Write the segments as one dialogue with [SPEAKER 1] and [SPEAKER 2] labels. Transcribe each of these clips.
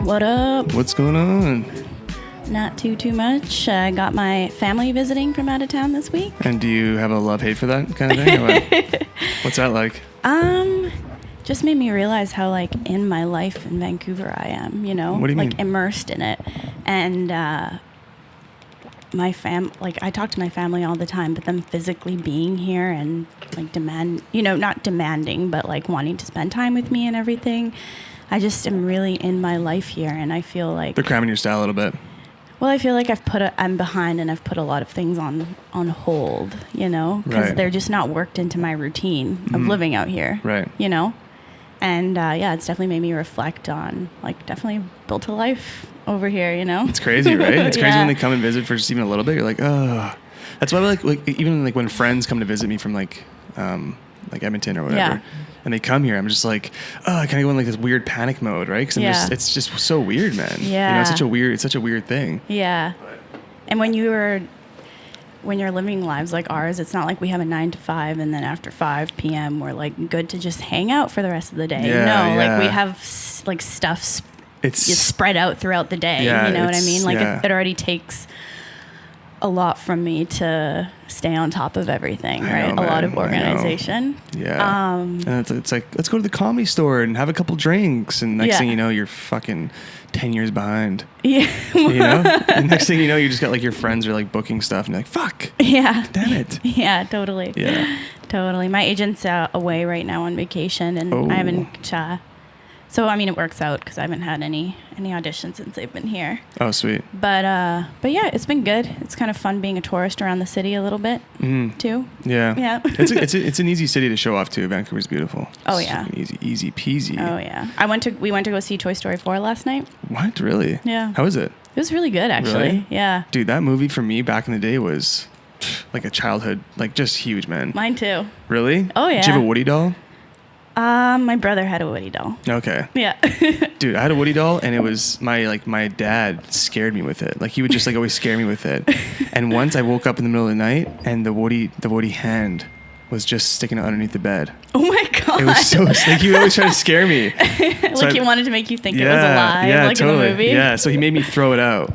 [SPEAKER 1] What up?
[SPEAKER 2] What's going on?
[SPEAKER 1] Not too much. I got my family visiting from out of town this week.
[SPEAKER 2] And do you have a love-hate for that kind of thing? Or what? What's that like?
[SPEAKER 1] Just made me realize how, like, in my life in Vancouver I am, you know?
[SPEAKER 2] What do you mean?
[SPEAKER 1] Like, immersed in it. And, I talk to my family all the time, but them physically being here and, like, not demanding, but, like, wanting to spend time with me and everything. I just am really in my life here, and I feel like...
[SPEAKER 2] They're cramming your style a little bit.
[SPEAKER 1] Well, I feel like I'm behind and I've put a lot of things on hold, you know, because they're just not worked into my routine of living out here,
[SPEAKER 2] right?
[SPEAKER 1] You know, and it's definitely made me reflect on, like, definitely built a life over here, you know.
[SPEAKER 2] It's crazy, right? It's crazy when they come and visit for just even a little bit. You're like, oh, that's why like even like when friends come to visit me from like Edmonton or whatever. Yeah. And they come here, I'm just like, oh, I kind of go in like this weird panic mode, right? Because it's just so weird, man.
[SPEAKER 1] Yeah.
[SPEAKER 2] You know, it's such a weird thing.
[SPEAKER 1] Yeah. And when you're living lives like ours, it's not like we have a 9 to 5 and then after 5 p.m. we're like good to just hang out for the rest of the day.
[SPEAKER 2] Yeah,
[SPEAKER 1] like we have like stuff spread out throughout the day.
[SPEAKER 2] Yeah,
[SPEAKER 1] you know what I mean? Like it already takes a lot from me to stay on top of everything, right?
[SPEAKER 2] Know,
[SPEAKER 1] a lot of organization.
[SPEAKER 2] Yeah. And it's like, let's go to the comedy store and have a couple drinks. And next thing you know, you're fucking 10 years behind.
[SPEAKER 1] Yeah.
[SPEAKER 2] You know? And next thing you know, you just got like your friends are like booking stuff and you're like, fuck.
[SPEAKER 1] Yeah.
[SPEAKER 2] Damn it.
[SPEAKER 1] Yeah, totally.
[SPEAKER 2] Yeah.
[SPEAKER 1] Totally. My agent's away right now on vacation and I haven't... So, I mean, it works out because I haven't had any auditions since they've been here.
[SPEAKER 2] Oh, sweet.
[SPEAKER 1] But yeah, it's been good. It's kind of fun being a tourist around the city a little bit, too.
[SPEAKER 2] Yeah.
[SPEAKER 1] Yeah.
[SPEAKER 2] It's an easy city to show off, too. Vancouver's beautiful.
[SPEAKER 1] Oh, yeah.
[SPEAKER 2] Easy peasy.
[SPEAKER 1] Oh, yeah. We went to go see Toy Story 4 last night.
[SPEAKER 2] What? Really?
[SPEAKER 1] Yeah.
[SPEAKER 2] How was it?
[SPEAKER 1] It was really good, actually.
[SPEAKER 2] Really?
[SPEAKER 1] Yeah.
[SPEAKER 2] Dude, that movie for me back in the day was like a childhood, like just huge, man.
[SPEAKER 1] Mine, too.
[SPEAKER 2] Really?
[SPEAKER 1] Oh, yeah.
[SPEAKER 2] Did you have a Woody doll?
[SPEAKER 1] My brother had a Woody doll.
[SPEAKER 2] Okay.
[SPEAKER 1] Yeah.
[SPEAKER 2] Dude, I had a Woody doll and it was my dad scared me with it. Like he would just like always scare me with it. And once I woke up in the middle of the night and the Woody hand was just sticking out underneath the bed.
[SPEAKER 1] Oh my God.
[SPEAKER 2] It was so like he would always try to scare me.
[SPEAKER 1] Like he wanted to make you think it was alive, like
[SPEAKER 2] totally.
[SPEAKER 1] in the movie.
[SPEAKER 2] Yeah, so he made me throw it out.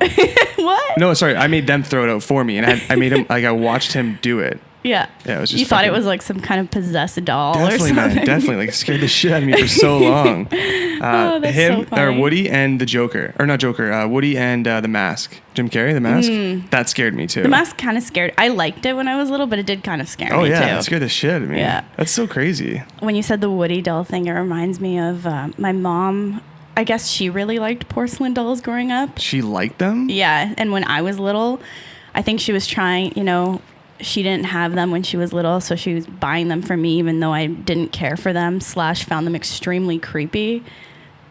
[SPEAKER 1] What?
[SPEAKER 2] No, sorry, I made them throw it out for me and I made him like I watched him do it.
[SPEAKER 1] Yeah.
[SPEAKER 2] Yeah, it was just
[SPEAKER 1] you thought it was like some kind of possessed doll or something.
[SPEAKER 2] Man, definitely. Like, it scared the shit out of me for so long.
[SPEAKER 1] That's
[SPEAKER 2] him,
[SPEAKER 1] so funny.
[SPEAKER 2] or Woody and the Joker. Or not Joker, Woody and The Mask. Jim Carrey, The Mask? That scared me, too.
[SPEAKER 1] The Mask kind of scared. I liked it when I was little, but it did kind of scare me, too.
[SPEAKER 2] Oh, yeah. It scared the shit out of me.
[SPEAKER 1] Yeah.
[SPEAKER 2] That's so crazy.
[SPEAKER 1] When you said the Woody doll thing, it reminds me of my mom. I guess she really liked porcelain dolls growing up.
[SPEAKER 2] She liked them?
[SPEAKER 1] Yeah. And when I was little, I think she was trying, you know... She didn't have them when she was little, so she was buying them for me, even though I didn't care for them / found them extremely creepy.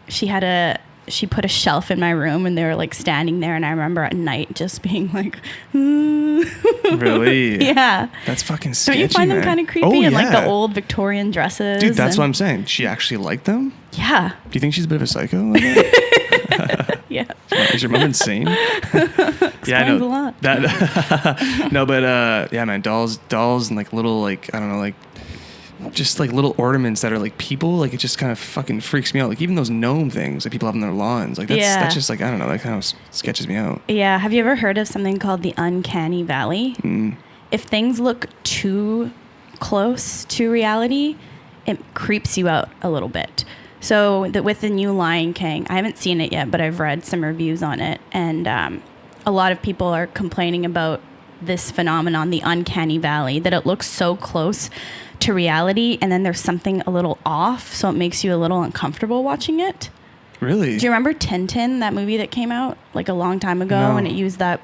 [SPEAKER 1] She put a shelf in my room, and they were like standing there, and I remember at night just being like,
[SPEAKER 2] Really?
[SPEAKER 1] Yeah.
[SPEAKER 2] That's fucking sketchy,
[SPEAKER 1] Don't you find them kind of creepy?
[SPEAKER 2] Oh,
[SPEAKER 1] and
[SPEAKER 2] yeah.
[SPEAKER 1] like the old Victorian dresses?
[SPEAKER 2] Dude, that's what I'm saying. She actually liked them?
[SPEAKER 1] Yeah.
[SPEAKER 2] Do you think she's a bit of a psycho? Like that?
[SPEAKER 1] Yeah.
[SPEAKER 2] Is your mom insane?
[SPEAKER 1] Yeah, I know. A lot.
[SPEAKER 2] That no, but yeah, man, dolls and like little like I don't know, like just like little ornaments that are like people, like it just kind of fucking freaks me out. Like even those gnome things that people have on their lawns, like that's just like I don't know, that kind of sketches me out.
[SPEAKER 1] Yeah. Have you ever heard of something called the uncanny valley? If things look too close to reality, it creeps you out a little bit. So with the new Lion King, I haven't seen it yet, but I've read some reviews on it, and a lot of people are complaining about this phenomenon, the uncanny valley, that it looks so close to reality, and then there's something a little off, so it makes you a little uncomfortable watching it.
[SPEAKER 2] Really?
[SPEAKER 1] Do you remember Tintin, that movie that came out like a long time ago,
[SPEAKER 2] No.
[SPEAKER 1] and it used that?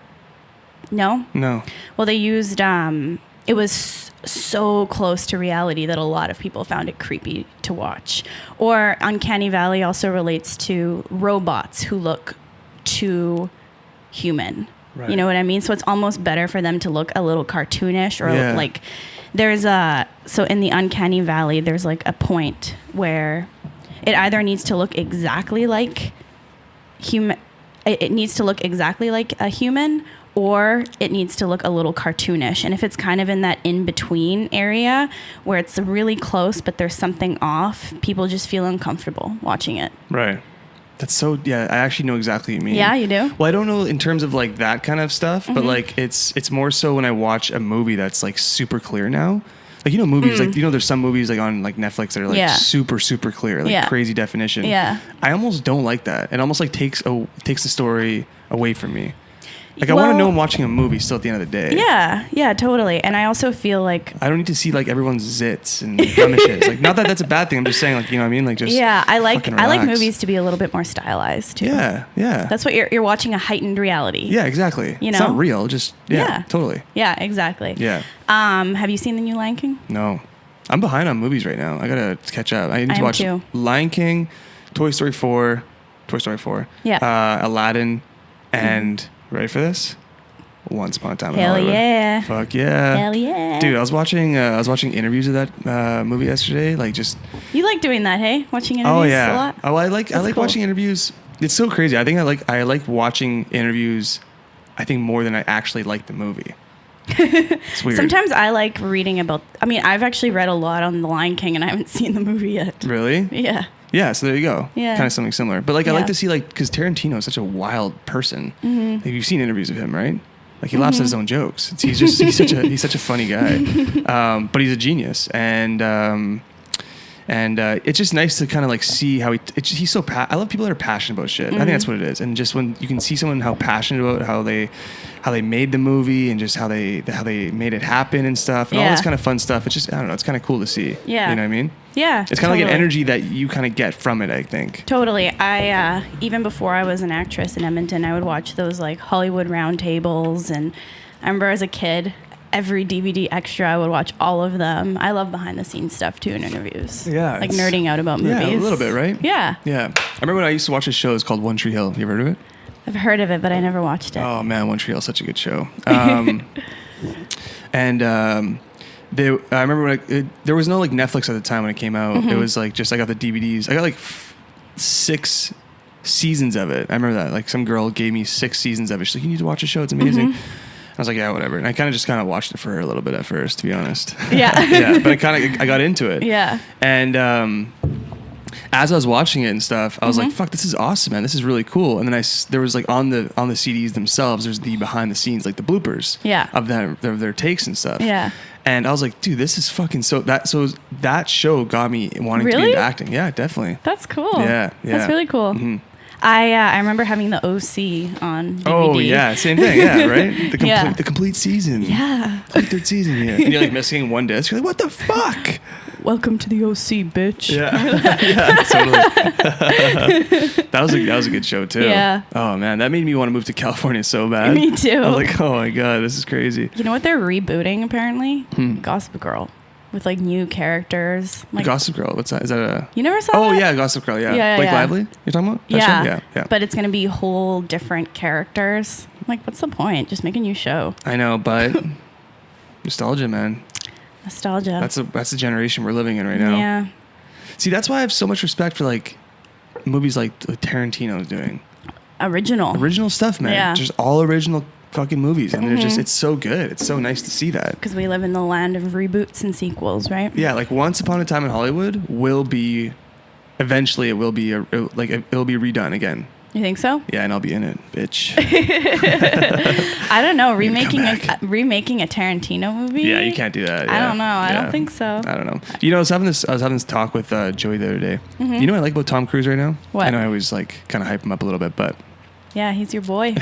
[SPEAKER 1] No?
[SPEAKER 2] No.
[SPEAKER 1] Well, they used, it was so close to reality that a lot of people found it creepy to watch. Or uncanny valley also relates to robots who look too human. Right. You know what I mean? So it's almost better for them to look a little cartoonish or like there's so in the uncanny valley, there's like a point where it either needs to look exactly like it needs to look exactly like a human, or it needs to look a little cartoonish. And if it's kind of in that in-between area where it's really close but there's something off, people just feel uncomfortable watching it.
[SPEAKER 2] Right. That's so, yeah, I actually know exactly what you mean.
[SPEAKER 1] Yeah, you do?
[SPEAKER 2] Well, I don't know in terms of like that kind of stuff, but like it's more so when I watch a movie that's like super clear now. Like, you know, movies, like, you know, there's some movies like on like Netflix that are like super, super clear, like crazy definition.
[SPEAKER 1] Yeah.
[SPEAKER 2] I almost don't like that. It almost like takes the story away from me. Like, I want to know I'm watching a movie still at the end of the day.
[SPEAKER 1] Yeah, totally. And I also feel like
[SPEAKER 2] I don't need to see like everyone's zits and blemishes. Like, not that that's a bad thing. I'm just saying, like, you know what I mean? Like, just
[SPEAKER 1] I like
[SPEAKER 2] relax.
[SPEAKER 1] movies to be a little bit more stylized too.
[SPEAKER 2] Yeah.
[SPEAKER 1] That's what you're watching, a heightened reality.
[SPEAKER 2] Yeah, exactly.
[SPEAKER 1] You know?
[SPEAKER 2] It's not real. Just totally.
[SPEAKER 1] Yeah, exactly.
[SPEAKER 2] Yeah.
[SPEAKER 1] Have you seen the new Lion King?
[SPEAKER 2] No, I'm behind on movies right now. I gotta catch up. I need to watch
[SPEAKER 1] too.
[SPEAKER 2] Lion King, Toy Story 4, Aladdin, and ready for this? Once Upon a Time in Hollywood.
[SPEAKER 1] Yeah.
[SPEAKER 2] Fuck yeah.
[SPEAKER 1] Hell yeah.
[SPEAKER 2] Dude, I was watching interviews of that movie yesterday. Like, just
[SPEAKER 1] you like doing that, hey? Watching interviews a lot?
[SPEAKER 2] Oh, I like
[SPEAKER 1] cool.
[SPEAKER 2] watching interviews. It's so crazy. I think I like watching interviews. I think more than I actually like the movie. It's weird.
[SPEAKER 1] Sometimes I like reading about. I mean, I've actually read a lot on the Lion King, and I haven't seen the movie yet.
[SPEAKER 2] Really?
[SPEAKER 1] Yeah.
[SPEAKER 2] Yeah, so there you go.
[SPEAKER 1] Yeah.
[SPEAKER 2] Kind of something similar. But like, I like to see, like, because Tarantino is such a wild person. Like, you've seen interviews of him, right? Like, he laughs at his own jokes. He's such a funny guy. But he's a genius. And it's just nice to kind of like see how he's so I love people that are passionate about shit. I think that's what it is. And just when you can see someone how passionate about how they made the movie and just how they made it happen and stuff and all this kind of fun stuff. It's just, I don't know, it's kind of cool to see.
[SPEAKER 1] Yeah.
[SPEAKER 2] You know what I mean?
[SPEAKER 1] Yeah.
[SPEAKER 2] It's kind of like an energy that you kind of get from it, I think.
[SPEAKER 1] Totally. I even before I was an actress in Edmonton, I would watch those like Hollywood roundtables, and I remember as a kid, every DVD extra, I would watch all of them. I love behind the scenes stuff too in interviews.
[SPEAKER 2] Yeah.
[SPEAKER 1] Like nerding out about movies.
[SPEAKER 2] Yeah, a little bit, right?
[SPEAKER 1] Yeah.
[SPEAKER 2] Yeah. I remember when I used to watch a show, it's called One Tree Hill. You ever heard of it?
[SPEAKER 1] I've heard of it, but I never watched it.
[SPEAKER 2] Oh man, One Tree Hill is such a good show. I remember when there was no like Netflix at the time when it came out. It was like just I got the DVDs. I got like 6 seasons of it. I remember that. Like, some girl gave me 6 seasons of it. She's like, you need to watch the show. It's amazing. I was like, yeah, whatever. And I kind of watched it for a little bit at first, to be honest.
[SPEAKER 1] Yeah.
[SPEAKER 2] Yeah. But I got into it.
[SPEAKER 1] Yeah.
[SPEAKER 2] And as I was watching it and stuff, I was like, fuck, this is awesome, man. This is really cool. And then there was like on the CDs themselves, there's the behind the scenes, like the bloopers of their takes and stuff. Yeah. And I was like, dude, this is fucking that show got me wanting to be into acting. Yeah, definitely.
[SPEAKER 1] That's cool.
[SPEAKER 2] Yeah.
[SPEAKER 1] That's really cool. I remember having the OC on DVD.
[SPEAKER 2] Oh yeah, same thing. Yeah, right. The complete season.
[SPEAKER 1] Yeah.
[SPEAKER 2] Third season. Yeah. And you're like missing one disc. You're like, what the fuck?
[SPEAKER 1] Welcome to the OC, bitch.
[SPEAKER 2] Yeah. Yeah, totally. That was a good show too.
[SPEAKER 1] Yeah.
[SPEAKER 2] Oh man, that made me want to move to California so bad.
[SPEAKER 1] Me too.
[SPEAKER 2] I was like, oh my god, this is crazy.
[SPEAKER 1] You know what they're rebooting apparently? Gossip Girl. With like new characters. Like,
[SPEAKER 2] Gossip Girl. What's that? Is that a...
[SPEAKER 1] You never saw that?
[SPEAKER 2] Oh yeah, Gossip Girl. Yeah. Blake Lively. You're talking about? That show? Yeah.
[SPEAKER 1] But it's gonna be whole different characters. I'm like, what's the point? Just make a new show.
[SPEAKER 2] I know, but nostalgia, man.
[SPEAKER 1] Nostalgia.
[SPEAKER 2] That's the generation we're living in right now.
[SPEAKER 1] Yeah.
[SPEAKER 2] See, that's why I have so much respect for like movies like Tarantino's doing. Original stuff, man.
[SPEAKER 1] Yeah.
[SPEAKER 2] Just all original fucking movies, and it's so good. It's so nice to see that,
[SPEAKER 1] because we live in the land of reboots and sequels, right?
[SPEAKER 2] Yeah, like Once Upon a Time in Hollywood will be eventually it'll be redone again.
[SPEAKER 1] You think so?
[SPEAKER 2] Yeah, and I'll be in it, bitch.
[SPEAKER 1] I don't know, remaking a Tarantino movie.
[SPEAKER 2] Yeah, you can't do that. Yeah.
[SPEAKER 1] I don't know. I don't think so.
[SPEAKER 2] I don't know. You know, I was having this talk with Joey the other day. You know what I like about Tom Cruise right now?
[SPEAKER 1] What?
[SPEAKER 2] I know I always like kind of hype him up a little bit, but
[SPEAKER 1] yeah, he's your boy.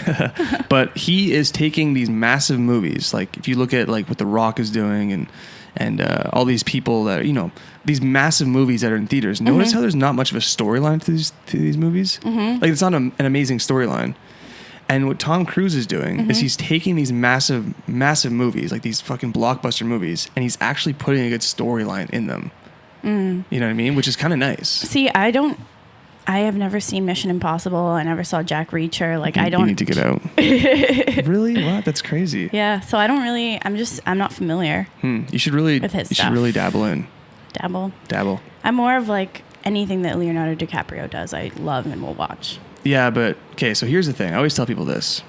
[SPEAKER 2] But he is taking these massive movies, like if you look at like what The Rock is doing and all these people that, you know, these massive movies that are in theaters. Notice how there's not much of a storyline to these movies. Like, it's not an amazing storyline. And what Tom Cruise is doing is he's taking these massive movies, like these fucking blockbuster movies, and he's actually putting a good storyline in them. You know what I mean? Which is kind of nice.
[SPEAKER 1] See, I have never seen Mission Impossible. I never saw Jack Reacher. Like, I don't...
[SPEAKER 2] You need to get out. Really? What? That's crazy.
[SPEAKER 1] Yeah. So I don't really... I'm not familiar.
[SPEAKER 2] You should really...
[SPEAKER 1] With his
[SPEAKER 2] you
[SPEAKER 1] stuff.
[SPEAKER 2] should really dabble in. Dabble.
[SPEAKER 1] I'm more of like anything that Leonardo DiCaprio does, I love and will watch.
[SPEAKER 2] Yeah, but... Okay, so here's the thing. I always tell people this.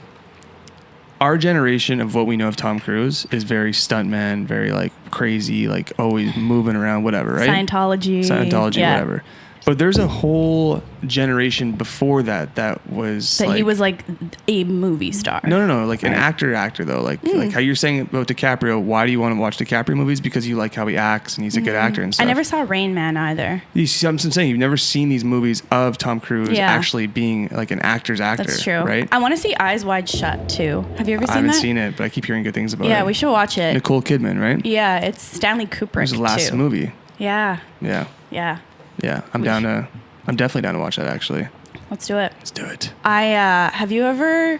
[SPEAKER 2] Our generation of what we know of Tom Cruise is very stuntman, very like crazy, like always moving around, whatever, right?
[SPEAKER 1] Scientology,
[SPEAKER 2] whatever. But there's a whole generation before that was
[SPEAKER 1] That he was like a movie star.
[SPEAKER 2] No, like an actor though. Like how you're saying about DiCaprio. Why do you want to watch DiCaprio movies? Because you like how he acts and he's a good actor and stuff.
[SPEAKER 1] I never saw Rain Man either.
[SPEAKER 2] You see, I'm saying you've never seen these movies of Tom Cruise actually being like an actor's actor.
[SPEAKER 1] That's true.
[SPEAKER 2] Right?
[SPEAKER 1] I want to see Eyes Wide Shut too. Have you ever seen that?
[SPEAKER 2] I haven't seen it, but I keep hearing good things about it.
[SPEAKER 1] Yeah, we should watch it.
[SPEAKER 2] Nicole Kidman, right?
[SPEAKER 1] Yeah, it's Stanley Kubrick.
[SPEAKER 2] It was the last movie.
[SPEAKER 1] Yeah.
[SPEAKER 2] Yeah.
[SPEAKER 1] Yeah.
[SPEAKER 2] Yeah. I'm definitely down to watch that actually.
[SPEAKER 1] Let's do it.
[SPEAKER 2] Let's do it.
[SPEAKER 1] Have you ever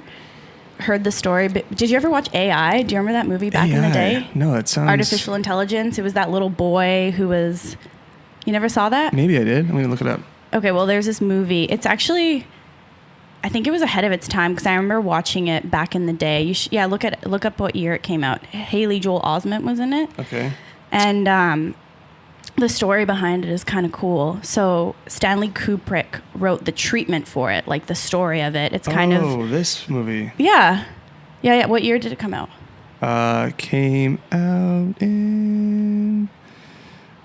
[SPEAKER 1] heard the story? Did you ever watch AI? Do you remember that movie back in the day?
[SPEAKER 2] No, it sounds...
[SPEAKER 1] Artificial Intelligence. It was that little boy who was... You never saw that?
[SPEAKER 2] Maybe I did. I'm going to look it up.
[SPEAKER 1] Okay, well, there's this movie. It's actually... I think it was ahead of its time because I remember watching it back in the day. Look up what year it came out. Haley Joel Osment was in it.
[SPEAKER 2] Okay.
[SPEAKER 1] And the story behind it is kind of cool. So Stanley Kubrick wrote the treatment for it, like the story of it. It's kind of...
[SPEAKER 2] Oh, this movie.
[SPEAKER 1] Yeah. Yeah. What year did it come out?
[SPEAKER 2] Came out in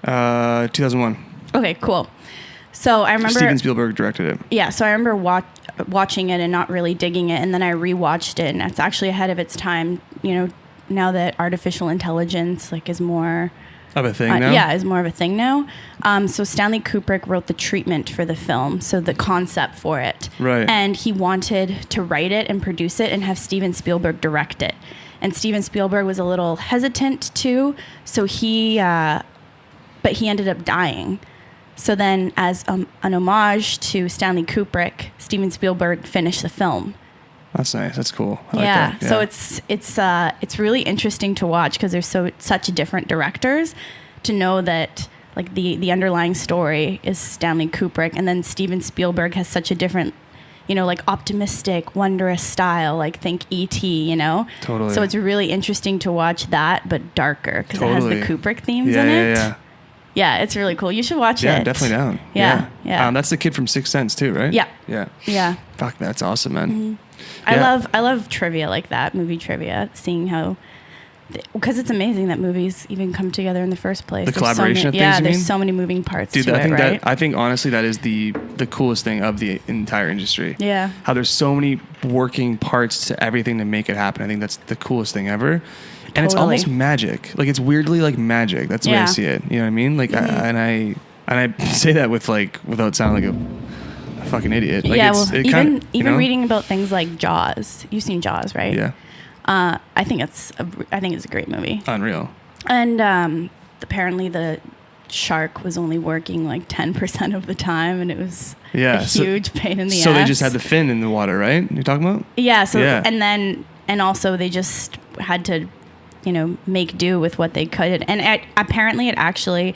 [SPEAKER 2] 2001.
[SPEAKER 1] Okay, cool. So I remember...
[SPEAKER 2] Steven Spielberg directed it.
[SPEAKER 1] Yeah, so I remember watching it and not really digging it, and then I rewatched it, and it's actually ahead of its time, now that artificial intelligence is more...
[SPEAKER 2] Of a thing now?
[SPEAKER 1] Yeah, is more of a thing now. So Stanley Kubrick wrote the treatment for the film, so the concept for it.
[SPEAKER 2] Right.
[SPEAKER 1] And he wanted to write it and produce it and have Steven Spielberg direct it. And Steven Spielberg was a little hesitant too, so but he ended up dying. So then as an homage to Stanley Kubrick, Steven Spielberg finished the film.
[SPEAKER 2] That's nice. That's cool. I
[SPEAKER 1] Yeah.
[SPEAKER 2] like that.
[SPEAKER 1] So it's really interesting to watch because there's such different directors. To know that the underlying story is Stanley Kubrick, and then Steven Spielberg has such a different, optimistic, wondrous style. Think E.T.
[SPEAKER 2] Totally.
[SPEAKER 1] So it's really interesting to watch that, but darker because it has the Kubrick themes in it.
[SPEAKER 2] Yeah.
[SPEAKER 1] Yeah, it's really cool. You should watch it.
[SPEAKER 2] Yeah, definitely down.
[SPEAKER 1] Yeah.
[SPEAKER 2] That's the kid from Sixth Sense too, right?
[SPEAKER 1] Yeah.
[SPEAKER 2] Yeah.
[SPEAKER 1] Yeah.
[SPEAKER 2] Fuck, that's awesome, man.
[SPEAKER 1] Mm-hmm. I love trivia like that, movie trivia, seeing how, because it's amazing that movies even come together in the first place.
[SPEAKER 2] The collaboration of things,
[SPEAKER 1] yeah,
[SPEAKER 2] you
[SPEAKER 1] there's
[SPEAKER 2] mean?
[SPEAKER 1] so many moving parts
[SPEAKER 2] Dude,
[SPEAKER 1] to
[SPEAKER 2] I think
[SPEAKER 1] it, right?
[SPEAKER 2] I think honestly that is the coolest thing of the entire industry.
[SPEAKER 1] Yeah.
[SPEAKER 2] How there's so many working parts to everything to make it happen. I think that's the coolest thing ever. And it's almost magic. It's weirdly like magic. That's the way I see it. You know what I mean? And I say that without sounding like a fucking idiot.
[SPEAKER 1] Even reading about things like Jaws. You've seen Jaws, right?
[SPEAKER 2] Yeah.
[SPEAKER 1] I think it's a great movie.
[SPEAKER 2] Unreal.
[SPEAKER 1] And apparently the shark was only working 10% of the time, and it was a huge pain in the ass.
[SPEAKER 2] So they just had the fin in the water, right? You're talking about?
[SPEAKER 1] Yeah. So and also they just had to, make do with what they could. And apparently it actually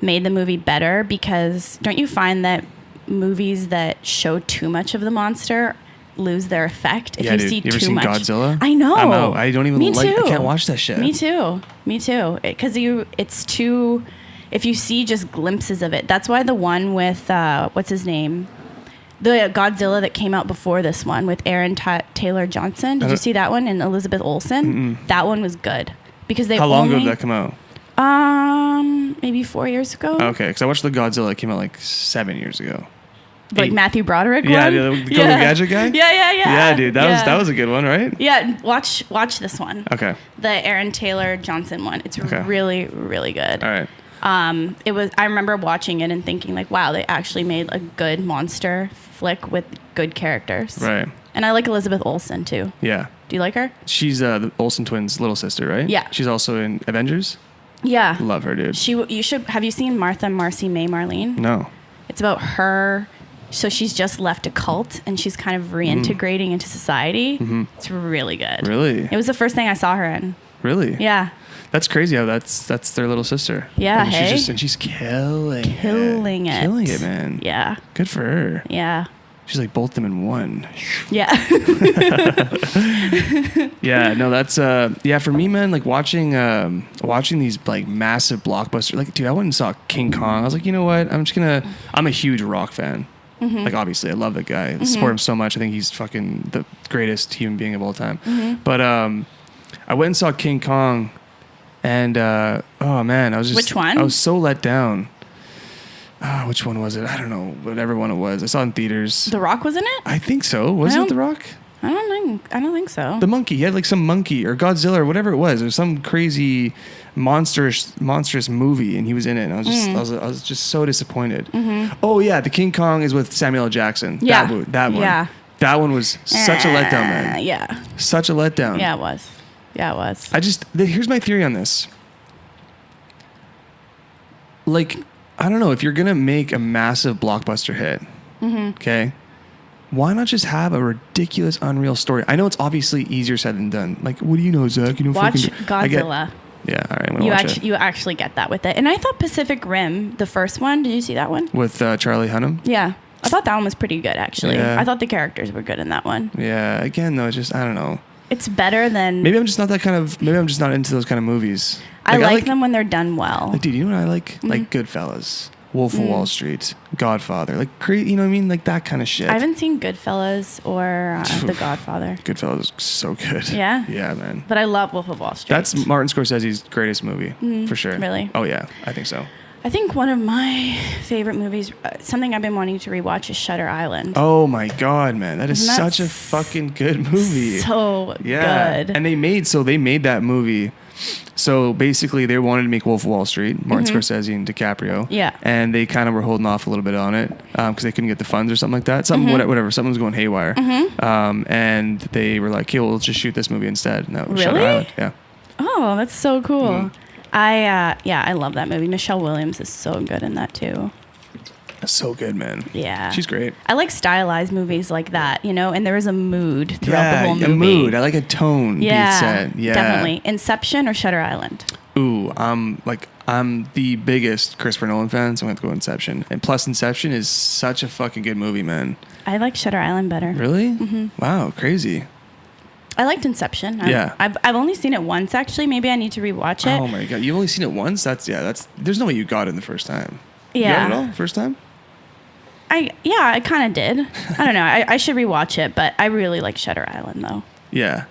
[SPEAKER 1] made the movie better because don't you find that movies that show too much of the monster lose their effect if you see
[SPEAKER 2] you ever
[SPEAKER 1] too
[SPEAKER 2] seen
[SPEAKER 1] much?
[SPEAKER 2] Godzilla?
[SPEAKER 1] I know.
[SPEAKER 2] I'm out. I don't even
[SPEAKER 1] Me too.
[SPEAKER 2] I can't watch that shit.
[SPEAKER 1] Me too. Because it's too. If you see just glimpses of it, that's why the one with what's his name, the Godzilla that came out before this one with Aaron Taylor Johnson. Did you see that one? And Elizabeth Olsen. That one was good because they.
[SPEAKER 2] How long ago did that come out?
[SPEAKER 1] Maybe 4 years ago.
[SPEAKER 2] Okay, because I watched the Godzilla that came out 7 years ago.
[SPEAKER 1] Matthew Broderick one?
[SPEAKER 2] Yeah, the Go Gadget guy?
[SPEAKER 1] Yeah.
[SPEAKER 2] Yeah, dude, that was a good one, right?
[SPEAKER 1] Yeah, watch this one.
[SPEAKER 2] Okay.
[SPEAKER 1] The Aaron Taylor Johnson one. It's really, really good.
[SPEAKER 2] All right.
[SPEAKER 1] I remember watching it and thinking wow, they actually made a good monster flick with good characters.
[SPEAKER 2] Right.
[SPEAKER 1] And I like Elizabeth Olsen too.
[SPEAKER 2] Yeah.
[SPEAKER 1] Do you like her?
[SPEAKER 2] She's the Olsen twins' little sister, right?
[SPEAKER 1] Yeah.
[SPEAKER 2] She's also in Avengers.
[SPEAKER 1] Yeah.
[SPEAKER 2] Love her, dude.
[SPEAKER 1] Have you seen Martha Marcy May Marlene?
[SPEAKER 2] No.
[SPEAKER 1] It's about her. So she's just left a cult and she's kind of reintegrating into society. Mm-hmm. It's really good.
[SPEAKER 2] Really?
[SPEAKER 1] It was the first thing I saw her in.
[SPEAKER 2] Really?
[SPEAKER 1] Yeah.
[SPEAKER 2] That's crazy how that's their little sister.
[SPEAKER 1] Yeah,
[SPEAKER 2] She's killing it.
[SPEAKER 1] Killing it,
[SPEAKER 2] man.
[SPEAKER 1] Yeah.
[SPEAKER 2] Good for her.
[SPEAKER 1] Yeah.
[SPEAKER 2] She's both them in one.
[SPEAKER 1] Yeah.
[SPEAKER 2] Yeah, no, that's for me, man, watching these massive blockbusters. Dude, I went and saw King Kong. I was like, you know what? I'm a huge rock fan. Mm-hmm. Obviously I love that guy. I support him so much. I think he's fucking the greatest human being of all time. Mm-hmm. But I went and saw King Kong and oh man, I was just
[SPEAKER 1] Which one?
[SPEAKER 2] I was so let down. which one was it? I don't know. Whatever one it was. I saw it in theaters.
[SPEAKER 1] The Rock was in it?
[SPEAKER 2] I think so. Was it The Rock?
[SPEAKER 1] I don't think so.
[SPEAKER 2] The monkey. He had like some monkey or Godzilla or whatever it was. It was some crazy monstrous movie, and he was in it. And I was just so disappointed.
[SPEAKER 1] Mm-hmm.
[SPEAKER 2] Oh yeah, the King Kong is with Samuel L. Jackson.
[SPEAKER 1] Yeah,
[SPEAKER 2] that one. Yeah, that one was such a letdown, man.
[SPEAKER 1] Yeah,
[SPEAKER 2] such a letdown.
[SPEAKER 1] Yeah, it was. Yeah, it was.
[SPEAKER 2] Here's my theory on this. Like, I don't know, if you're gonna make a massive blockbuster hit, okay, why not just have a ridiculous, unreal story? I know it's obviously easier said than done. Like, what do you know, Zach? You know,
[SPEAKER 1] watch Godzilla.
[SPEAKER 2] Yeah, all right, I'm gonna watch it.
[SPEAKER 1] You actually get that with it. And I thought Pacific Rim, the first one, did you see that one?
[SPEAKER 2] With Charlie Hunnam?
[SPEAKER 1] Yeah. I thought that one was pretty good, actually.
[SPEAKER 2] Yeah.
[SPEAKER 1] I thought the characters were good in that one.
[SPEAKER 2] Yeah, again, though, it's just, I don't know.
[SPEAKER 1] It's better than...
[SPEAKER 2] Maybe I'm just not into those kind of movies.
[SPEAKER 1] I like them when they're done well.
[SPEAKER 2] Like, dude, you know what I like? Like Goodfellas, Wolf of Wall Street, Godfather. Like, you know what I mean? Like that kind of shit.
[SPEAKER 1] I haven't seen Goodfellas or The Godfather.
[SPEAKER 2] Goodfellas is so good.
[SPEAKER 1] Yeah?
[SPEAKER 2] Yeah, man.
[SPEAKER 1] But I love Wolf of Wall Street.
[SPEAKER 2] That's Martin Scorsese's greatest movie, for sure.
[SPEAKER 1] Really?
[SPEAKER 2] Oh, yeah. I think so.
[SPEAKER 1] I think one of my favorite movies, something I've been wanting to rewatch, is Shutter Island.
[SPEAKER 2] Oh my God, man. That is such a fucking good movie.
[SPEAKER 1] So good.
[SPEAKER 2] And they made that movie. So basically they wanted to make Wolf of Wall Street, Martin Scorsese and DiCaprio.
[SPEAKER 1] Yeah.
[SPEAKER 2] And they kind of were holding off a little bit on it because they couldn't get the funds or something like that. Whatever. Something was going haywire. And they were like, okay, well, let's just shoot this movie instead. And that was Shutter Island. Yeah.
[SPEAKER 1] Oh, that's so cool. I love that movie. Michelle Williams is so good in that too.
[SPEAKER 2] That's so good, man.
[SPEAKER 1] Yeah.
[SPEAKER 2] She's great.
[SPEAKER 1] I like stylized movies like that, you know, and there is a mood throughout the whole movie.
[SPEAKER 2] A mood. I like a tone being set.
[SPEAKER 1] Yeah, definitely. Inception or Shutter Island?
[SPEAKER 2] Ooh, I'm the biggest Christopher Nolan fan, so I'm going to go Inception. And plus, Inception is such a fucking good movie, man.
[SPEAKER 1] I like Shutter Island better.
[SPEAKER 2] Really? Mm-hmm. Wow, crazy.
[SPEAKER 1] I liked Inception.
[SPEAKER 2] Yeah.
[SPEAKER 1] I've only seen it once, actually. Maybe I need to rewatch it.
[SPEAKER 2] Oh my God. You've only seen it once? That's there's no way you got it the first time.
[SPEAKER 1] Yeah.
[SPEAKER 2] You got it all first time?
[SPEAKER 1] I kind of did. I don't know. I should rewatch it, but I really like Shutter Island, though.
[SPEAKER 2] Yeah.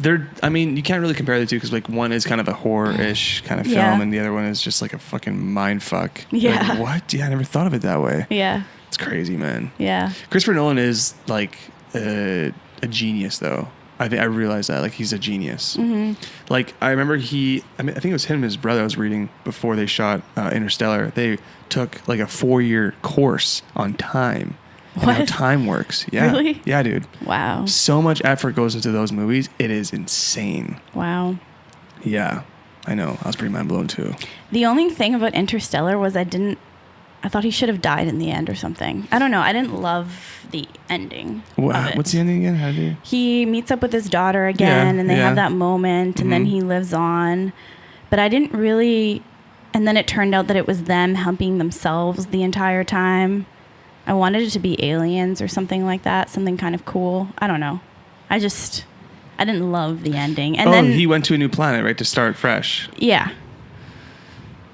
[SPEAKER 2] You can't really compare the two because, like, one is kind of a horror-ish kind of film and the other one is just like a fucking mind fuck.
[SPEAKER 1] Yeah.
[SPEAKER 2] Like, what? Yeah, I never thought of it that way.
[SPEAKER 1] Yeah.
[SPEAKER 2] It's crazy, man.
[SPEAKER 1] Yeah.
[SPEAKER 2] Christopher Nolan is, like, a genius, though. I realized that, like, he's a genius. Mm-hmm. Like, I remember I think it was him and his brother I was reading before they shot Interstellar. They took, like, a 4-year course on time.
[SPEAKER 1] What?
[SPEAKER 2] And how time works. Yeah.
[SPEAKER 1] Really?
[SPEAKER 2] Yeah, dude.
[SPEAKER 1] Wow.
[SPEAKER 2] So much effort goes into those movies. It is insane.
[SPEAKER 1] Wow.
[SPEAKER 2] Yeah. I know. I was pretty mind blown, too.
[SPEAKER 1] The only thing about Interstellar was I thought he should have died in the end or something. I don't know. I didn't love the ending.
[SPEAKER 2] What's the ending again? How did
[SPEAKER 1] he meets up with his daughter again, and they have that moment, and then he lives on. But I didn't really... And then it turned out that it was them helping themselves the entire time. I wanted it to be aliens or something like that. Something kind of cool. I don't know. I didn't love the ending. And then
[SPEAKER 2] he went to a new planet, right, to start fresh.
[SPEAKER 1] Yeah.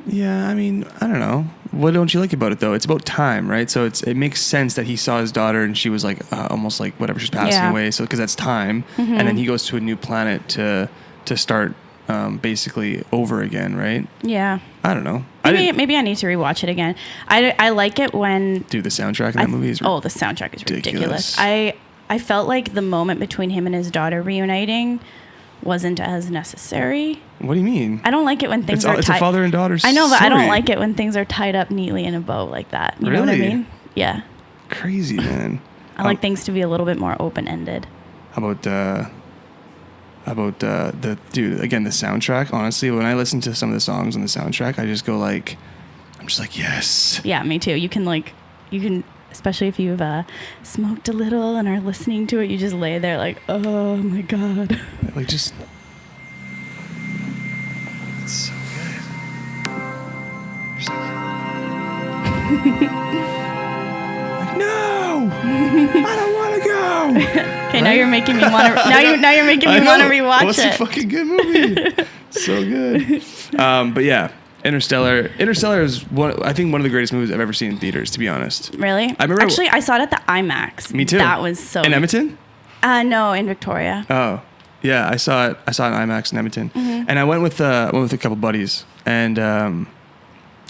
[SPEAKER 2] Yeah, I mean, I don't know. What don't you like about it, though? It's about time, right? So it makes sense that he saw his daughter and she was like almost like whatever, she's passing away. So because that's time, and then he goes to a new planet to start basically over again, right?
[SPEAKER 1] Yeah.
[SPEAKER 2] I don't know.
[SPEAKER 1] Maybe I need to rewatch it again. I like it when...
[SPEAKER 2] Dude, the soundtrack in that movie is
[SPEAKER 1] the soundtrack is ridiculous. I felt like the moment between him and his daughter reuniting wasn't as necessary.
[SPEAKER 2] What do you mean?
[SPEAKER 1] I don't like it when things are tied...
[SPEAKER 2] It's a father and daughter
[SPEAKER 1] I know, but
[SPEAKER 2] story.
[SPEAKER 1] I don't like it when things are tied up neatly in a bow like that. You know what I mean? Yeah.
[SPEAKER 2] Crazy, man.
[SPEAKER 1] I like things to be a little bit more open-ended.
[SPEAKER 2] How about the soundtrack? Honestly, when I listen to some of the songs on the soundtrack, I just go like, I'm just like, yes.
[SPEAKER 1] Yeah, me too. You can, especially if you've smoked a little and are listening to it, you just lay there like, oh my God.
[SPEAKER 2] Like, just, it's so good. Just like no, I don't want to go.
[SPEAKER 1] Okay, now you're making me want to. Now you're making me want to rewatch
[SPEAKER 2] it. It's a fucking good movie. So good. But yeah, Interstellar is one of the greatest movies I've ever seen in theaters. To be honest.
[SPEAKER 1] Really? I remember. Actually, I saw it at the IMAX.
[SPEAKER 2] Me too.
[SPEAKER 1] That was so.
[SPEAKER 2] In Edmonton?
[SPEAKER 1] No, in Victoria.
[SPEAKER 2] Oh, yeah. I saw it in IMAX in Edmonton, and I went with a couple buddies, and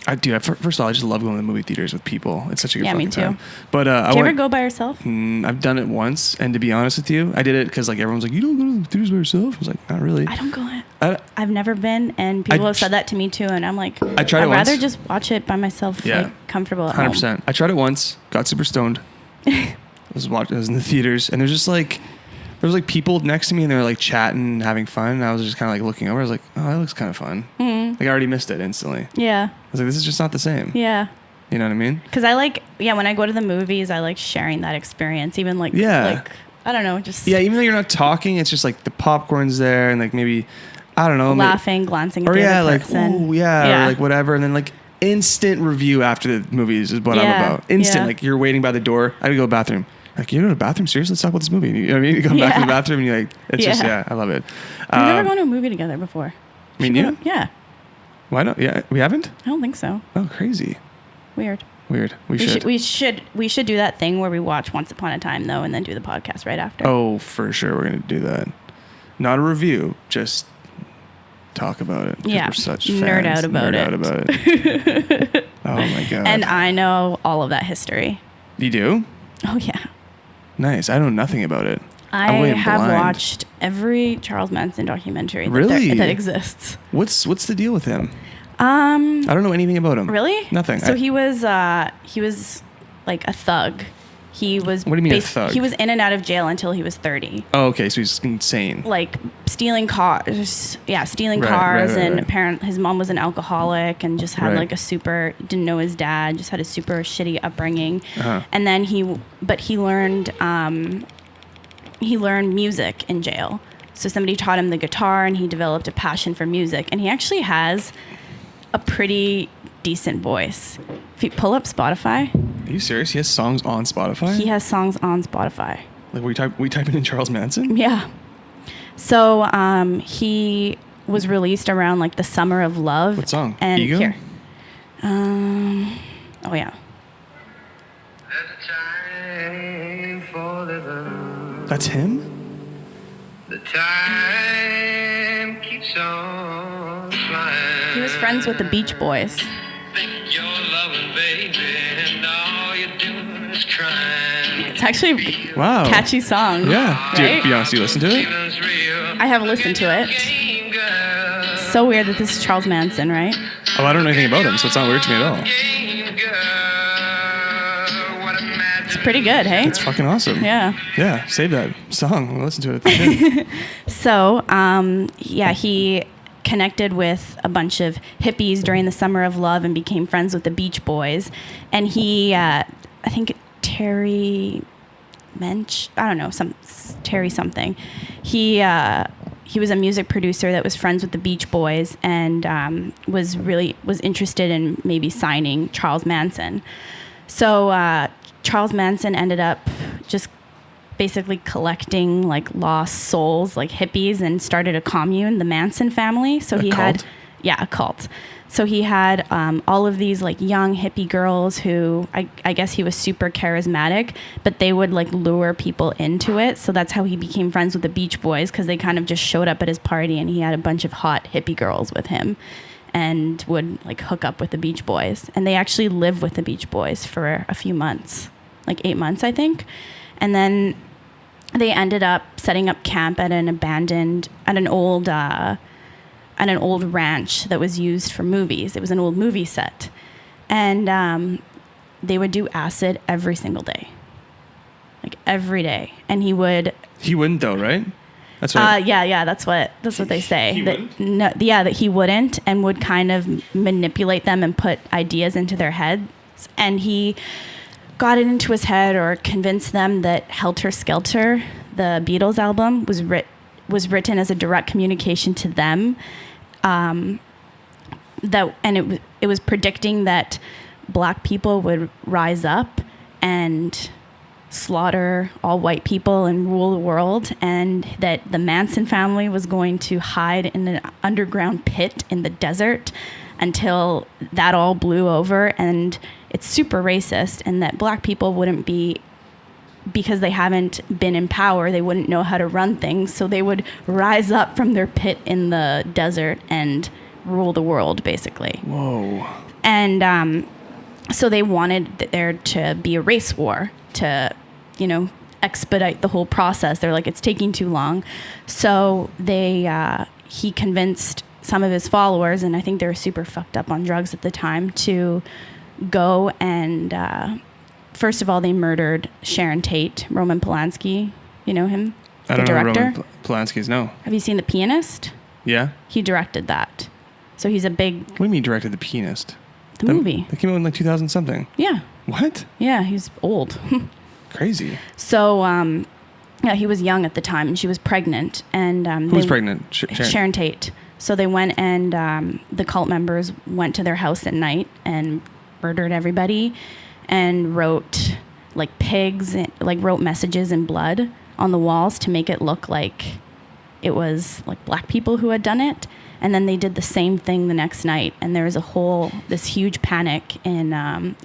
[SPEAKER 2] I First of all, I just love going to the movie theaters with people. It's such a good fucking
[SPEAKER 1] me too.
[SPEAKER 2] time. But
[SPEAKER 1] Do you ever go by yourself?
[SPEAKER 2] I've done it once, and to be honest with you, I did it because like everyone's like, you don't go to the theaters by yourself. I was like, not really.
[SPEAKER 1] I don't go. I've never been, and people have said that to me too, and I'm like, I'd rather just watch it by myself, like comfortable at 100%.
[SPEAKER 2] Home. I tried it once, got super stoned. I was in the theaters, and there was like people next to me, and they were like chatting and having fun. And I was just kind of like looking over. I was like, oh, that looks kind of fun. Mm-hmm. Like I already missed it instantly.
[SPEAKER 1] Yeah.
[SPEAKER 2] I was like, this is just not the same.
[SPEAKER 1] Yeah.
[SPEAKER 2] You know what I mean?
[SPEAKER 1] Because when I go to the movies, I like sharing that experience. Even like I don't know, just
[SPEAKER 2] even though you're not talking, it's just like the popcorn's there, and like maybe I don't know,
[SPEAKER 1] laughing, glancing at the other person.
[SPEAKER 2] or like whatever, and then like instant review after the movies is what I'm about. Instant, like you're waiting by the door. I gotta go to the bathroom. Like, you go to the bathroom? Seriously? Let's talk about this movie. You know what I mean? You come back to the bathroom and you're like, it's just, I love it.
[SPEAKER 1] We've never gone to a movie together before.
[SPEAKER 2] Me and you?
[SPEAKER 1] Yeah.
[SPEAKER 2] Why not? Yeah, we haven't?
[SPEAKER 1] I don't think so.
[SPEAKER 2] Oh, crazy.
[SPEAKER 1] Weird.
[SPEAKER 2] We
[SPEAKER 1] should do that thing where we watch Once Upon a Time, though, and then do the podcast right after.
[SPEAKER 2] Oh, for sure. We're going to do that. Not a review, just talk about it.
[SPEAKER 1] Yeah.
[SPEAKER 2] We're such
[SPEAKER 1] nerd
[SPEAKER 2] fans.
[SPEAKER 1] out about
[SPEAKER 2] it. Oh, my God.
[SPEAKER 1] And I know all of that history.
[SPEAKER 2] You do?
[SPEAKER 1] Oh, yeah.
[SPEAKER 2] Nice. I know nothing about it.
[SPEAKER 1] I have watched every Charles Manson documentary that exists.
[SPEAKER 2] What's the deal with him? I don't know anything about him.
[SPEAKER 1] Really?
[SPEAKER 2] Nothing.
[SPEAKER 1] So he was like a thug. He was.
[SPEAKER 2] What do you mean a thug?
[SPEAKER 1] He was in and out of jail until he was 30.
[SPEAKER 2] Oh, okay. So he's insane.
[SPEAKER 1] Like stealing cars. Yeah, stealing cars. And apparently his mom was an alcoholic and just had like didn't know his dad. Just had a super shitty upbringing. Uh-huh. And then he learned music in jail. So somebody taught him the guitar, and he developed a passion for music. And he actually has a pretty decent voice. If you pull up Spotify.
[SPEAKER 2] Are you serious? He has songs on Spotify?
[SPEAKER 1] He has songs on Spotify.
[SPEAKER 2] Like we type it in Charles Manson?
[SPEAKER 1] Yeah. So he was released around like the Summer of Love.
[SPEAKER 2] What song?
[SPEAKER 1] And
[SPEAKER 2] Ego?
[SPEAKER 1] Here. Oh yeah.
[SPEAKER 2] That's him?
[SPEAKER 3] The time keeps on flying.
[SPEAKER 1] He was friends with the Beach Boys.
[SPEAKER 3] Think you're loving, baby, and all you're doing is crying.
[SPEAKER 1] It's actually a catchy song.
[SPEAKER 2] Yeah.
[SPEAKER 1] Right?
[SPEAKER 2] Be honest, do you listen to it?
[SPEAKER 1] I have listened to it. It's so weird that this is Charles Manson, right?
[SPEAKER 2] Oh, I don't know anything about him, so it's not weird to me at all.
[SPEAKER 1] It's pretty good, hey?
[SPEAKER 2] It's fucking awesome.
[SPEAKER 1] Yeah.
[SPEAKER 2] Yeah, save that song. I'll listen to it at the end.
[SPEAKER 1] So, he connected with a bunch of hippies during the Summer of Love and became friends with the Beach Boys. And he, I think Terry Mensch, I don't know, Terry something. He was a music producer that was friends with the Beach Boys and was interested in maybe signing Charles Manson. So Charles Manson ended up just basically collecting like lost souls, like hippies, and started a commune, the Manson family. So he had a cult. So he had all of these like young hippie girls who I guess he was super charismatic, but they would like lure people into it. So that's how he became friends with the Beach Boys, because they kind of just showed up at his party and he had a bunch of hot hippie girls with him and would like hook up with the Beach Boys. And they actually lived with the Beach Boys for a few months, like 8 months, I think. And then they ended up setting up camp at an old ranch that was used for movies. It was an old movie set. And they would do acid every single day. Like every day. And he wouldn't
[SPEAKER 2] though, right? That's right.
[SPEAKER 1] Yeah, that's what they say. That he wouldn't, and would kind of manipulate them and put ideas into their heads. And he got it into his head or convinced them that Helter Skelter, the Beatles album, was written as a direct communication to them. It was predicting that black people would rise up and slaughter all white people and rule the world, and that the Manson family was going to hide in an underground pit in the desert until that all blew over. And it's super racist, and that black people wouldn't be, because they haven't been in power, they wouldn't know how to run things, so they would rise up from their pit in the desert and rule the world, basically.
[SPEAKER 2] Whoa.
[SPEAKER 1] And so they wanted there to be a race war to, expedite the whole process. They're like, it's taking too long. So he convinced some of his followers, and I think they were super fucked up on drugs at the time, to go and, first of all, they murdered Sharon Tate, Roman Polanski. You know him?
[SPEAKER 2] I don't know who Roman Polanski's, no.
[SPEAKER 1] Have you seen The Pianist?
[SPEAKER 2] Yeah?
[SPEAKER 1] He directed that. So he's a big...
[SPEAKER 2] What do you mean directed The Pianist?
[SPEAKER 1] The movie.
[SPEAKER 2] That came out in like 2000 something.
[SPEAKER 1] Yeah.
[SPEAKER 2] What?
[SPEAKER 1] Yeah, he's old.
[SPEAKER 2] Crazy.
[SPEAKER 1] So, yeah, he was young at the time, and she was pregnant. And
[SPEAKER 2] who was pregnant?
[SPEAKER 1] Sharon Tate. So they went and the cult members went to their house at night and murdered everybody and wrote like pigs, wrote messages in blood on the walls to make it look like it was like black people who had done it. And then they did the same thing the next night, and there was this huge panic in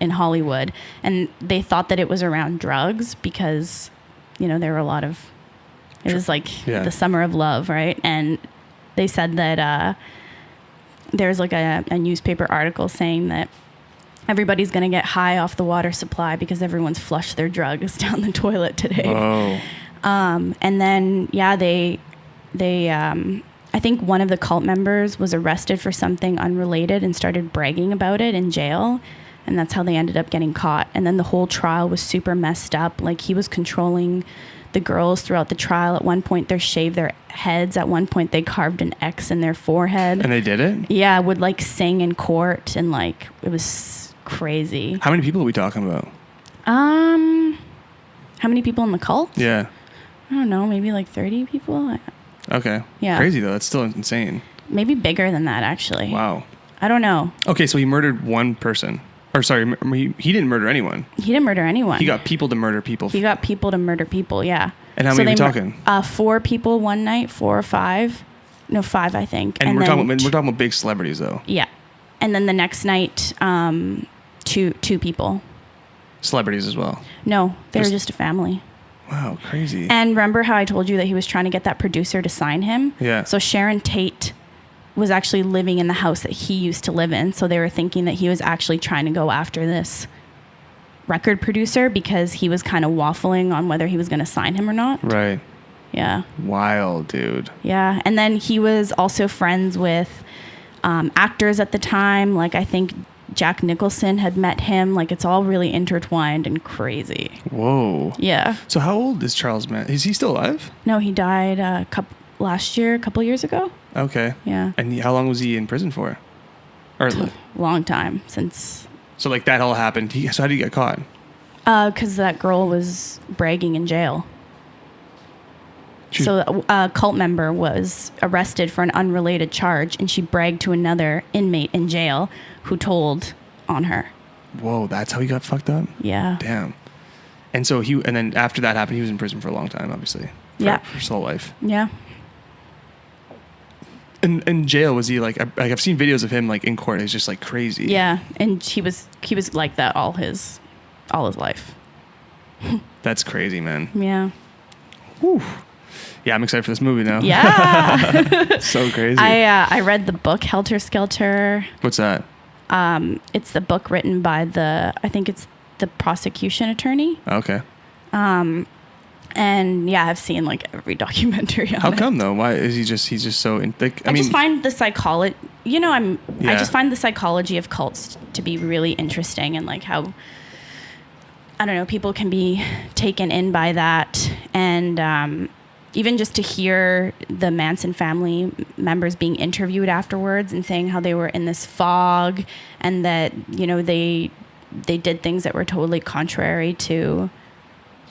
[SPEAKER 1] Hollywood, and they thought that it was around drugs because, there were a lot of, it was like the summer of love, right? And they said that there's like a newspaper article saying that everybody's going to get high off the water supply because everyone's flushed their drugs down the toilet today.
[SPEAKER 2] Whoa.
[SPEAKER 1] And then, I think one of the cult members was arrested for something unrelated and started bragging about it in jail. And that's how they ended up getting caught. And then the whole trial was super messed up. Like, he was controlling the girls throughout the trial. At one point, they shaved their heads. At one point, they carved an X in their forehead.
[SPEAKER 2] And they did it?
[SPEAKER 1] Yeah, would like sing in court. And like, it was crazy.
[SPEAKER 2] How many people are we talking about?
[SPEAKER 1] How many people in the cult?
[SPEAKER 2] Yeah.
[SPEAKER 1] I don't know, maybe like 30 people.
[SPEAKER 2] Okay.
[SPEAKER 1] Yeah.
[SPEAKER 2] Crazy though. That's still insane.
[SPEAKER 1] Maybe bigger than that, actually.
[SPEAKER 2] Wow.
[SPEAKER 1] I don't know.
[SPEAKER 2] Okay, so he murdered one person. Or sorry, he didn't murder anyone.
[SPEAKER 1] He didn't murder anyone.
[SPEAKER 2] He got people to murder people.
[SPEAKER 1] He got people to murder people, yeah.
[SPEAKER 2] And how many are we talking?
[SPEAKER 1] 4 people one night, 4 or 5. No, 5, I think.
[SPEAKER 2] And we're talking about big celebrities though.
[SPEAKER 1] Yeah. And then the next night, 2 people.
[SPEAKER 2] Celebrities as well?
[SPEAKER 1] No, they were just a family.
[SPEAKER 2] Wow, crazy.
[SPEAKER 1] And remember how I told you that he was trying to get that producer to sign him?
[SPEAKER 2] Yeah.
[SPEAKER 1] So Sharon Tate was actually living in the house that he used to live in. So they were thinking that he was actually trying to go after this record producer because he was kind of waffling on whether he was going to sign him or not.
[SPEAKER 2] Right.
[SPEAKER 1] Yeah.
[SPEAKER 2] Wild, dude.
[SPEAKER 1] Yeah. And then he was also friends with actors at the time. Like, I think Jack Nicholson had met him. Like, it's all really intertwined and crazy.
[SPEAKER 2] Whoa.
[SPEAKER 1] Yeah.
[SPEAKER 2] So how old is Charles Manson? Is he still alive?
[SPEAKER 1] No, he died a couple years ago.
[SPEAKER 2] Okay.
[SPEAKER 1] Yeah.
[SPEAKER 2] And how long was he in prison for? Or
[SPEAKER 1] long time since.
[SPEAKER 2] So like that all happened. So how did he get caught?
[SPEAKER 1] Because that girl was bragging in jail. So a cult member was arrested for an unrelated charge, and she bragged to another inmate in jail who told on her.
[SPEAKER 2] Whoa, that's how he got fucked up?
[SPEAKER 1] Yeah.
[SPEAKER 2] Damn. And so and then after that happened, he was in prison for a long time, obviously. For his whole life.
[SPEAKER 1] Yeah.
[SPEAKER 2] In jail, was he like I've seen videos of him like in court. He's just like crazy.
[SPEAKER 1] Yeah, and he was like that all his life.
[SPEAKER 2] That's crazy, man.
[SPEAKER 1] Yeah.
[SPEAKER 2] Whew. Yeah, I'm excited for this movie now.
[SPEAKER 1] Yeah.
[SPEAKER 2] So crazy.
[SPEAKER 1] I read the book Helter Skelter.
[SPEAKER 2] What's that?
[SPEAKER 1] It's the book written by I think it's the prosecution attorney.
[SPEAKER 2] Okay.
[SPEAKER 1] And yeah, I've seen like every documentary on it.
[SPEAKER 2] How come though? Why is he's just so in like
[SPEAKER 1] I just find the psychology, I just find the psychology of cults to be really interesting, and like how, I don't know, people can be taken in by that. And even just to hear the Manson family members being interviewed afterwards and saying how they were in this fog, and that, they did things that were totally contrary to,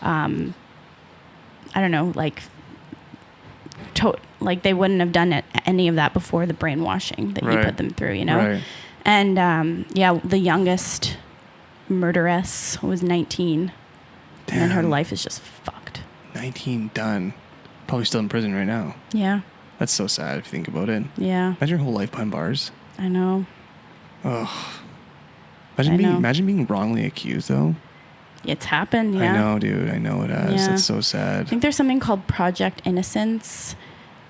[SPEAKER 1] I don't know, like they wouldn't have done any of that before the brainwashing that he put them through,
[SPEAKER 2] Right.
[SPEAKER 1] And the youngest murderess was 19.
[SPEAKER 2] Damn.
[SPEAKER 1] And her life is just fucked.
[SPEAKER 2] 19 done. Probably still in prison right now.
[SPEAKER 1] Yeah.
[SPEAKER 2] That's so sad if you think about it.
[SPEAKER 1] Yeah.
[SPEAKER 2] Imagine your whole life behind bars.
[SPEAKER 1] I know.
[SPEAKER 2] Oh. Imagine being wrongly accused though.
[SPEAKER 1] It's happened, yeah.
[SPEAKER 2] I know, dude. I know it has.
[SPEAKER 1] Yeah.
[SPEAKER 2] It's so sad.
[SPEAKER 1] I think there's something called Project Innocence.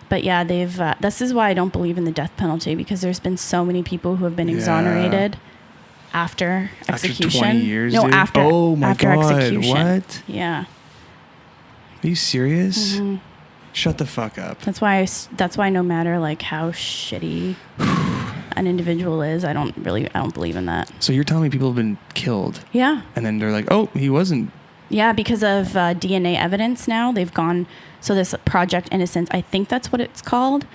[SPEAKER 1] But yeah, this is why I don't believe in the death penalty, because there's been so many people who have been exonerated. after execution.
[SPEAKER 2] After 20 years,
[SPEAKER 1] no,
[SPEAKER 2] dude?
[SPEAKER 1] after.
[SPEAKER 2] Oh my
[SPEAKER 1] after
[SPEAKER 2] God,
[SPEAKER 1] execution.
[SPEAKER 2] what?
[SPEAKER 1] Yeah.
[SPEAKER 2] Are you serious? Shut the fuck up.
[SPEAKER 1] That's why no matter like how shitty an individual is, I don't believe in that.
[SPEAKER 2] So you're telling me people have been killed?
[SPEAKER 1] Yeah.
[SPEAKER 2] And then they're like, oh, he wasn't.
[SPEAKER 1] Yeah, because of DNA evidence now, they've gone. So this Project Innocence, I think that's what it's called,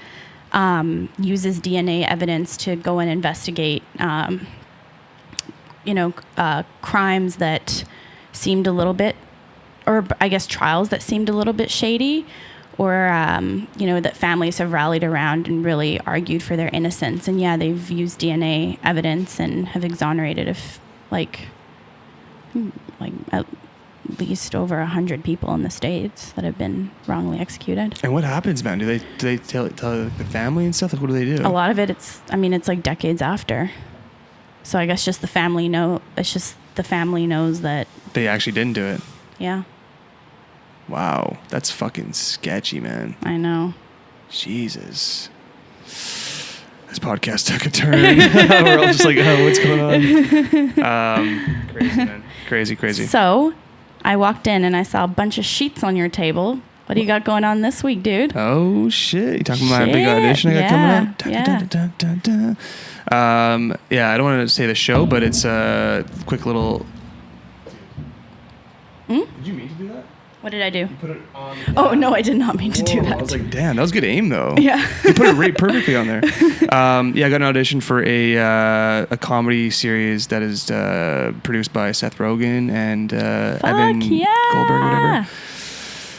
[SPEAKER 1] uses DNA evidence to go and investigate, crimes that seemed a little bit, or I guess trials that seemed a little bit shady, or that families have rallied around and really argued for their innocence. And yeah, they've used DNA evidence and have exonerated at least over 100 people in the States that have been wrongly executed.
[SPEAKER 2] And what happens, man? Do they tell the family and stuff? Like, what do they do?
[SPEAKER 1] A lot of it, it's like decades after. So I guess just the family knows that
[SPEAKER 2] they actually didn't do it.
[SPEAKER 1] Yeah.
[SPEAKER 2] Wow, that's fucking sketchy, man.
[SPEAKER 1] I know.
[SPEAKER 2] Jesus. This podcast took a turn. We're all just like, oh, what's going on? Crazy, man. Crazy.
[SPEAKER 1] So, I walked in and I saw a bunch of sheets on your table. What do you got going on this week, dude?
[SPEAKER 2] Oh, shit. You talking about my big audition I got coming up? Yeah, I don't want to say the show, but it's a quick little... Did you mean to do that?
[SPEAKER 1] What did I do?
[SPEAKER 2] You put it on...
[SPEAKER 1] Oh, no, I did not mean to do that.
[SPEAKER 2] I was like, damn, that was good aim, though.
[SPEAKER 1] Yeah.
[SPEAKER 2] You put it right perfectly on there. I got an audition for a comedy series that is produced by Seth Rogen and Evan Goldberg, whatever.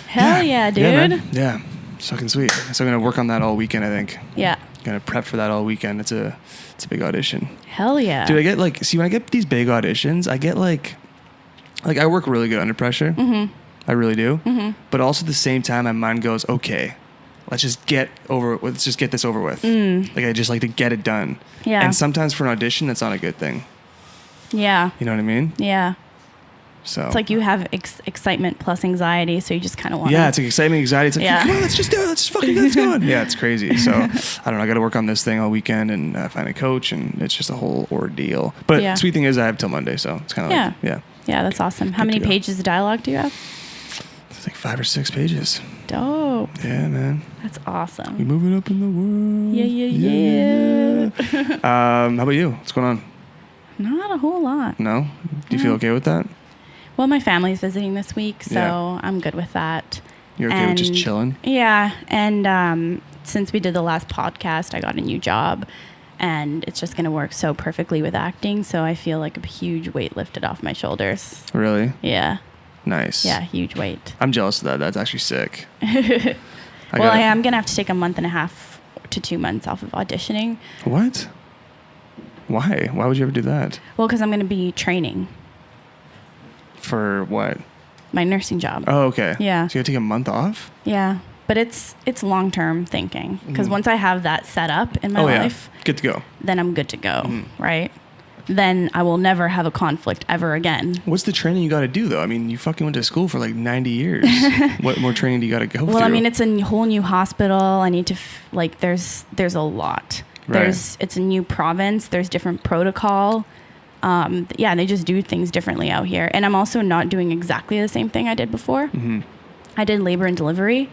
[SPEAKER 1] Hell yeah, dude.
[SPEAKER 2] Yeah, man. Yeah. It's fucking sweet. So I'm going to work on that all weekend, I think.
[SPEAKER 1] Yeah.
[SPEAKER 2] Going to prep for that all weekend. It's a big audition.
[SPEAKER 1] Hell yeah.
[SPEAKER 2] Dude, I get when I get these big auditions, I get like I work really good under pressure. Mm-hmm. I really do. Mm-hmm. But also at the same time, my mind goes, okay, let's just get this over with. Like, I just like to get it done.
[SPEAKER 1] Yeah.
[SPEAKER 2] And sometimes for an audition, that's not a good thing.
[SPEAKER 1] Yeah.
[SPEAKER 2] You know what I mean?
[SPEAKER 1] Yeah.
[SPEAKER 2] So
[SPEAKER 1] it's like you have excitement plus anxiety, so you just kind of want.
[SPEAKER 2] Yeah, it's like excitement, anxiety. It's like, come on, let's just do it. Let's just fucking get this going. Yeah, it's crazy. So I don't know. I got to work on this thing all weekend and find a coach, and it's just a whole ordeal. But the sweet thing is, I have till Monday, so it's kind of like
[SPEAKER 1] Yeah, that's awesome. How many pages of dialogue do you have?
[SPEAKER 2] It's like 5 or 6 pages.
[SPEAKER 1] Dope.
[SPEAKER 2] Yeah, man.
[SPEAKER 1] That's awesome.
[SPEAKER 2] We're moving up in the world.
[SPEAKER 1] Yeah.
[SPEAKER 2] How about you? What's going on?
[SPEAKER 1] Not a whole lot.
[SPEAKER 2] No? Do you feel okay with that?
[SPEAKER 1] Well, my family's visiting this week, so I'm good with that.
[SPEAKER 2] You're okay with just chilling?
[SPEAKER 1] Yeah. And since we did the last podcast, I got a new job, and it's just going to work so perfectly with acting. So I feel like a huge weight lifted off my shoulders.
[SPEAKER 2] Really?
[SPEAKER 1] Yeah.
[SPEAKER 2] Nice.
[SPEAKER 1] Yeah, huge weight.
[SPEAKER 2] I'm jealous of that. That's actually sick.
[SPEAKER 1] I am going to have to take a month and a half to 2 months off of auditioning.
[SPEAKER 2] What? Why? Why would you ever do that?
[SPEAKER 1] Well, because I'm going to be training.
[SPEAKER 2] For what?
[SPEAKER 1] My nursing job.
[SPEAKER 2] Oh, okay.
[SPEAKER 1] Yeah.
[SPEAKER 2] So you gotta take a month off?
[SPEAKER 1] Yeah. But it's long-term thinking. Because once I have that set up in my life.
[SPEAKER 2] Good to go.
[SPEAKER 1] Then I'm good to go, right? Then I will never have a conflict ever again.
[SPEAKER 2] What's the training you got to do, though? I mean, you fucking went to school for like 90 years. What more training do you got to go through?
[SPEAKER 1] Well, I mean, it's a whole new hospital. I need to, there's a lot.
[SPEAKER 2] Right.
[SPEAKER 1] It's a new province. There's different protocol. They just do things differently out here. And I'm also not doing exactly the same thing I did before. Mm-hmm. I did labor and delivery,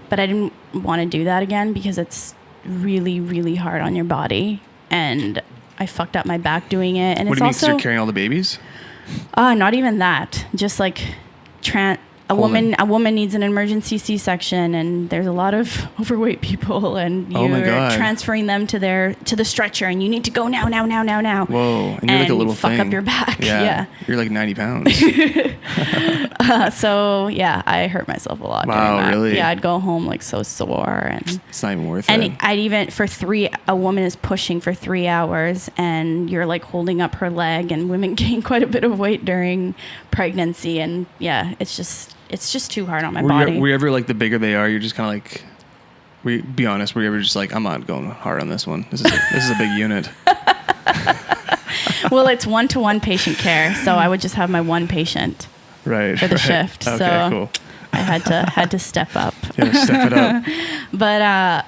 [SPEAKER 1] but I didn't want to do that again because it's really, really hard on your body. And I fucked up my back doing it. And
[SPEAKER 2] what
[SPEAKER 1] it's
[SPEAKER 2] do you mean,
[SPEAKER 1] also,
[SPEAKER 2] you're carrying all the babies?
[SPEAKER 1] Not even that. Just like a woman needs an emergency C-section, and there's a lot of overweight people, and you're transferring them to the stretcher, and you need to go now.
[SPEAKER 2] Whoa! And you're like a little
[SPEAKER 1] fuck
[SPEAKER 2] thing.
[SPEAKER 1] up your back. Yeah.
[SPEAKER 2] You're like 90 pounds.
[SPEAKER 1] So yeah, I hurt myself a lot.
[SPEAKER 2] Wow,
[SPEAKER 1] doing that.
[SPEAKER 2] really?
[SPEAKER 1] Yeah, I'd go home like so sore, and
[SPEAKER 2] it's not even worth it.
[SPEAKER 1] And I'd even a woman is pushing for 3 hours, and you're like holding up her leg, and women gain quite a bit of weight during pregnancy, and yeah, it's just too hard on my body.
[SPEAKER 2] Were you ever like, the bigger they are, you're just kind of like, be honest, were you ever just like, I'm not going hard on this one. This is a big unit.
[SPEAKER 1] Well, it's 1-to-1 patient care, so I would just have my one patient for the shift.
[SPEAKER 2] Okay,
[SPEAKER 1] so
[SPEAKER 2] cool.
[SPEAKER 1] I had to step up.
[SPEAKER 2] Yeah, step it up.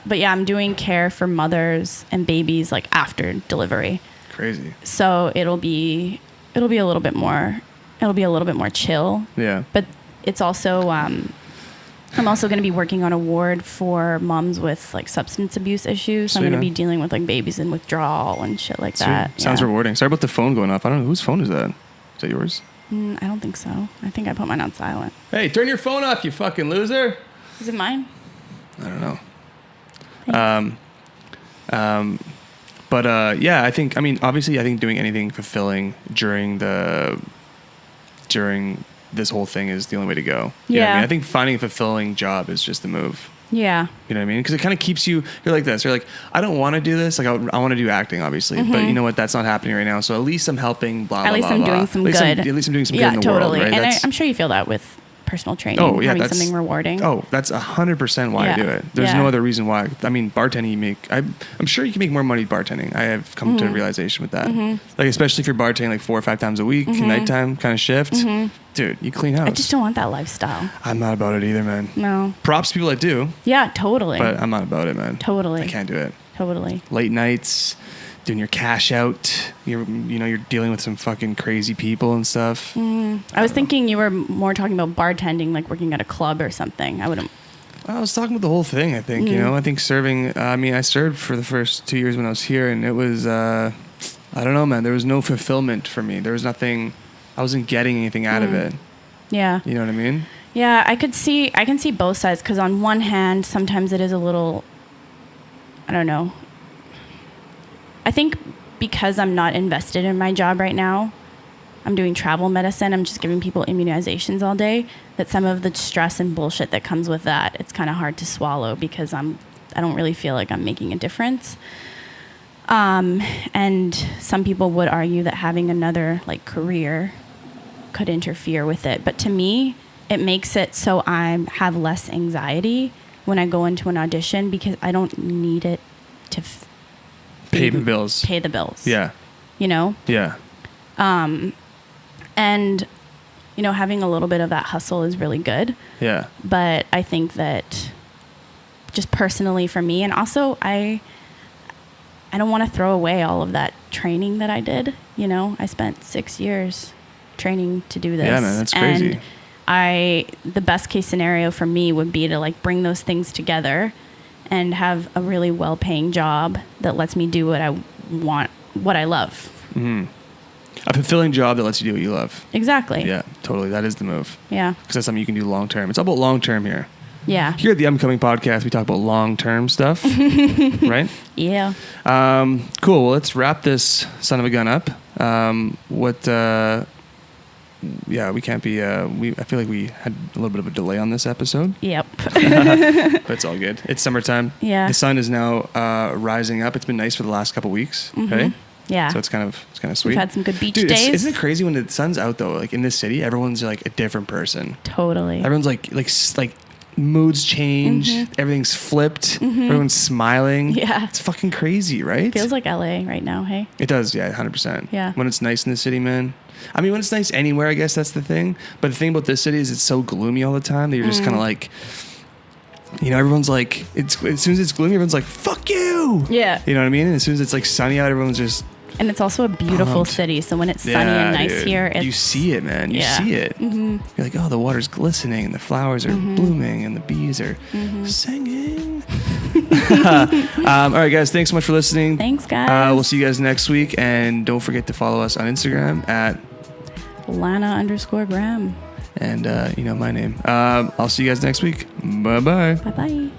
[SPEAKER 1] But yeah, I'm doing care for mothers and babies like after delivery.
[SPEAKER 2] Crazy.
[SPEAKER 1] So it'll be a little bit more chill.
[SPEAKER 2] Yeah.
[SPEAKER 1] But it's also I'm also going to be working on a ward for moms with like substance abuse issues. So I'm
[SPEAKER 2] Sweet,
[SPEAKER 1] going to be
[SPEAKER 2] man.
[SPEAKER 1] dealing with like babies in withdrawal and shit like
[SPEAKER 2] Sweet.
[SPEAKER 1] that.
[SPEAKER 2] Sounds
[SPEAKER 1] Yeah.
[SPEAKER 2] rewarding. Sorry about the phone going off. I don't know whose phone is that. Is that yours?
[SPEAKER 1] I don't think so. I think I put mine on silent.
[SPEAKER 2] Hey, turn your phone off, you fucking loser.
[SPEAKER 1] Is it mine?
[SPEAKER 2] I don't know.
[SPEAKER 1] Thanks.
[SPEAKER 2] But yeah, I think doing anything fulfilling during this whole thing is the only way to go. You know what I
[SPEAKER 1] Yeah.
[SPEAKER 2] mean? I think finding a fulfilling job is just the move.
[SPEAKER 1] Yeah.
[SPEAKER 2] You know what I mean? Because it kind of keeps you're like this. You're like, I don't want to do this. Like, I want to do acting, obviously. But you know what? That's not happening right now. So at least I'm helping, blah,
[SPEAKER 1] At
[SPEAKER 2] blah,
[SPEAKER 1] least
[SPEAKER 2] blah,
[SPEAKER 1] I'm
[SPEAKER 2] blah.
[SPEAKER 1] doing some
[SPEAKER 2] At least
[SPEAKER 1] good.
[SPEAKER 2] at least I'm doing some
[SPEAKER 1] Yeah,
[SPEAKER 2] good in the
[SPEAKER 1] totally.
[SPEAKER 2] world, right?
[SPEAKER 1] And I'm sure you feel that with personal training.
[SPEAKER 2] Oh, yeah,
[SPEAKER 1] having
[SPEAKER 2] that's
[SPEAKER 1] something rewarding.
[SPEAKER 2] Oh, that's 100% why I
[SPEAKER 1] Yeah.
[SPEAKER 2] do it. There's
[SPEAKER 1] Yeah.
[SPEAKER 2] no other reason why. I mean, bartending, I'm sure you can make more money bartending. I have come to a realization with that. Like, especially if you're bartending like 4 or 5 times a week, nighttime kind of shift. Dude, you clean house.
[SPEAKER 1] I just don't want that lifestyle.
[SPEAKER 2] I'm not about it either, man.
[SPEAKER 1] No.
[SPEAKER 2] Props to people that do,
[SPEAKER 1] Yeah, totally.
[SPEAKER 2] but I'm not about it, man.
[SPEAKER 1] Totally.
[SPEAKER 2] I can't do it.
[SPEAKER 1] Totally.
[SPEAKER 2] Late nights, doing your cash out. You're dealing with some fucking crazy people and stuff.
[SPEAKER 1] I was thinking you were more talking about bartending, like working at a club or something. I wouldn't.
[SPEAKER 2] I was talking about the whole thing, I think, I think serving, I served for the first 2 years when I was here, and it was, I don't know, man, there was no fulfillment for me. There was nothing, I wasn't getting anything out of it.
[SPEAKER 1] Yeah.
[SPEAKER 2] You know what I mean?
[SPEAKER 1] Yeah, I can see both sides, because on one hand, sometimes it is a little, I don't know. I think because I'm not invested in my job right now, I'm doing travel medicine, I'm just giving people immunizations all day, that some of the stress and bullshit that comes with that, it's kind of hard to swallow because I don't really feel like I'm making a difference. And some people would argue that having another like career could interfere with it. But to me, it makes it so I have less anxiety when I go into an audition because I don't need it to
[SPEAKER 2] Pay the bills.
[SPEAKER 1] Pay the bills.
[SPEAKER 2] Yeah.
[SPEAKER 1] You know?
[SPEAKER 2] Yeah.
[SPEAKER 1] And, having a little bit of that hustle is really good.
[SPEAKER 2] Yeah.
[SPEAKER 1] But I think that just personally for me, and also I don't want to throw away all of that training that I did. I spent 6 years training to do this.
[SPEAKER 2] Yeah, man, that's crazy.
[SPEAKER 1] And the best case scenario for me would be to like bring those things together and have a really well-paying job that lets me do what I want, what I love.
[SPEAKER 2] Mm-hmm. A fulfilling job that lets you do what you love.
[SPEAKER 1] Exactly.
[SPEAKER 2] Yeah, totally. That is the move.
[SPEAKER 1] Yeah.
[SPEAKER 2] Because that's something you can do long term. It's all about long term here.
[SPEAKER 1] Yeah.
[SPEAKER 2] Here at the Upcoming Podcast, we talk about long term stuff, right?
[SPEAKER 1] Yeah.
[SPEAKER 2] Cool. Well, let's wrap this son of a gun up. Yeah, we can't be. I feel like we had a little bit of a delay on this episode.
[SPEAKER 1] Yep.
[SPEAKER 2] But it's all good. It's summertime.
[SPEAKER 1] Yeah.
[SPEAKER 2] The sun is now rising up. It's been nice for the last couple weeks. Okay.
[SPEAKER 1] Yeah.
[SPEAKER 2] So it's kind of sweet.
[SPEAKER 1] We've had some good beach
[SPEAKER 2] Dude,
[SPEAKER 1] days.
[SPEAKER 2] isn't it crazy when the sun's out though? Like in this city, everyone's like a different person.
[SPEAKER 1] Totally.
[SPEAKER 2] Everyone's like moods change. Everything's flipped. Everyone's smiling.
[SPEAKER 1] Yeah.
[SPEAKER 2] It's fucking crazy, right?
[SPEAKER 1] Feels like LA right now, hey?
[SPEAKER 2] It does, yeah, 100%.
[SPEAKER 1] Yeah.
[SPEAKER 2] When it's nice in the city, man. I mean, when it's nice anywhere, I guess that's the thing. But the thing about this city is it's so gloomy all the time that you're just kind of like, everyone's like, as soon as it's gloomy, everyone's like, fuck you.
[SPEAKER 1] Yeah.
[SPEAKER 2] You know what I mean? And as soon as it's like sunny out, everyone's just.
[SPEAKER 1] And it's also a beautiful
[SPEAKER 2] pumped.
[SPEAKER 1] city. So when it's sunny and nice
[SPEAKER 2] dude.
[SPEAKER 1] here,
[SPEAKER 2] you see it, man. You see it. You're like, oh, the water's glistening and the flowers are blooming and the bees are singing. All right, guys. Thanks so much for listening.
[SPEAKER 1] Thanks, guys.
[SPEAKER 2] We'll see you guys next week. And don't forget to follow us on Instagram at
[SPEAKER 1] Lana_Graham.
[SPEAKER 2] And my name. I'll see you guys next week. Bye-bye.
[SPEAKER 1] Bye-bye.